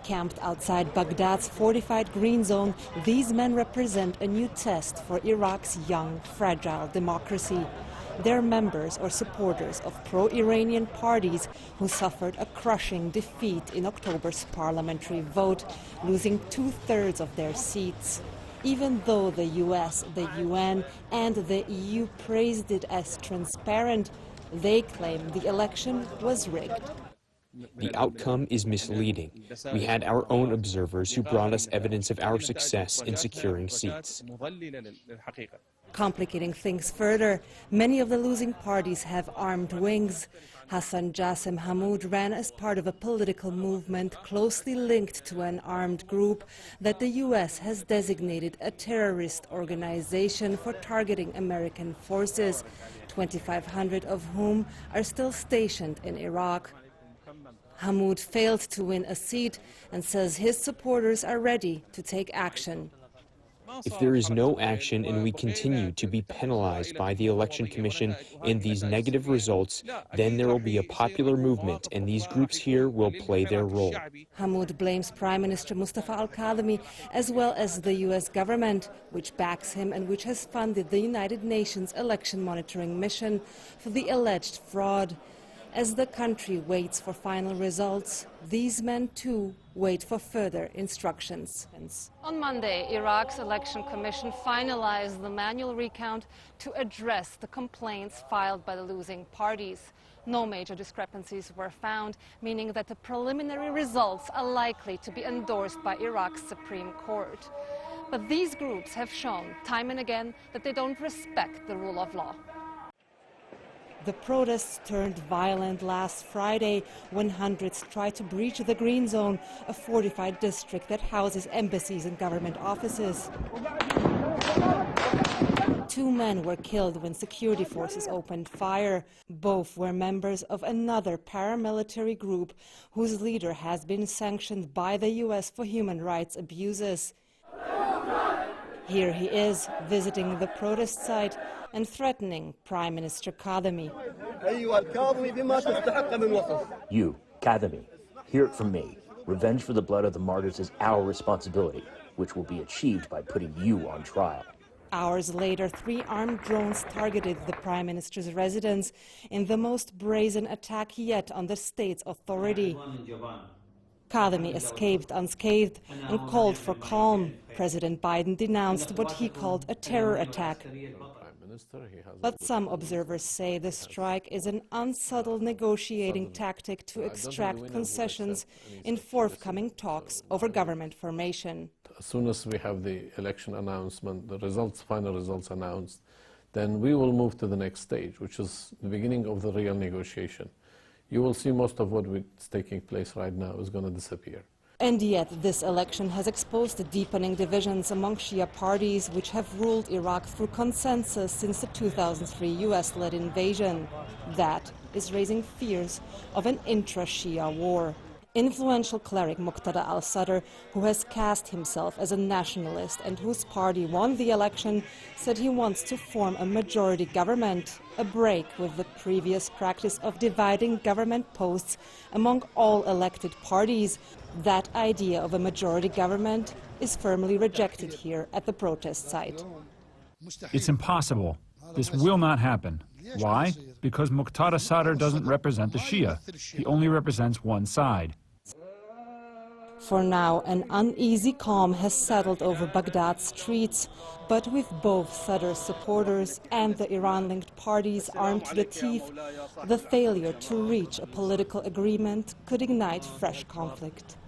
Camped outside Baghdad's fortified green zone, these men represent a new test for Iraq's young, fragile democracy. They're members or supporters of pro-Iranian parties who suffered a crushing defeat in October's parliamentary vote, losing 2/3 of their seats. Even though the US, the UN and the EU praised it as transparent, they claim the election was rigged. The outcome is misleading. We had our own observers who brought us evidence of our success in securing seats. Complicating things further, many of the losing parties have armed wings. Hassan Jassim Hammoud ran as part of a political movement closely linked to an armed group that the US has designated a terrorist organization for targeting American forces, 2,500 of whom are still stationed in Iraq. Hammoud failed to win a seat and says his supporters are ready to take action. If there is no action and we continue to be penalized by the Election Commission in these negative results, then there will be a popular movement and these groups here will play their role. Hammoud blames Prime Minister Mustafa al-Kadhimi as well as the US government, which backs him and which has funded the United Nations election monitoring mission, for the alleged fraud. As the country waits for final results, these men too wait for further instructions. On Monday, Iraq's election commission finalized the manual recount to address the complaints filed by the losing parties. No major discrepancies were found, meaning that the preliminary results are likely to be endorsed by Iraq's Supreme Court. But these groups have shown time and again that they don't respect the rule of law. The protests turned violent last Friday when hundreds tried to breach the Green Zone, a fortified district that houses embassies and government offices. 2 men were killed when security forces opened fire. Both were members of another paramilitary group whose leader has been sanctioned by the US for human rights abuses. Here he is, visiting the protest site and threatening Prime Minister Kadhimi. You, Kadhimi, hear it from me. Revenge for the blood of the martyrs is our responsibility, which will be achieved by putting you on trial. Hours later, 3 armed drones targeted the Prime Minister's residence in the most brazen attack yet on the state's authority. Kadhimi escaped unscathed and called for calm. President Biden denounced what he called a terror attack. But some observers say the strike is an unsubtle negotiating tactic to extract concessions in forthcoming talks over government formation. As soon as we have the election announcement, the results, final results announced, then we will move to the next stage, which is the beginning of the real negotiation. You will see most of what is taking place right now is going to disappear. And yet this election has exposed the deepening divisions among Shia parties which have ruled Iraq through consensus since the 2003 US-led invasion. That is raising fears of an intra-Shia war. Influential cleric Muqtada al-Sadr, who has cast himself as a nationalist and whose party won the election, said he wants to form a majority government, a break with the previous practice of dividing government posts among all elected parties. That idea of a majority government is firmly rejected here at the protest site. It's impossible. This will not happen. Why? Because Muqtada Sadr doesn't represent the Shia. He only represents one side. For now, an uneasy calm has settled over Baghdad's streets, but with both Sadr's supporters and the Iran-linked parties armed to the teeth, the failure to reach a political agreement could ignite fresh conflict.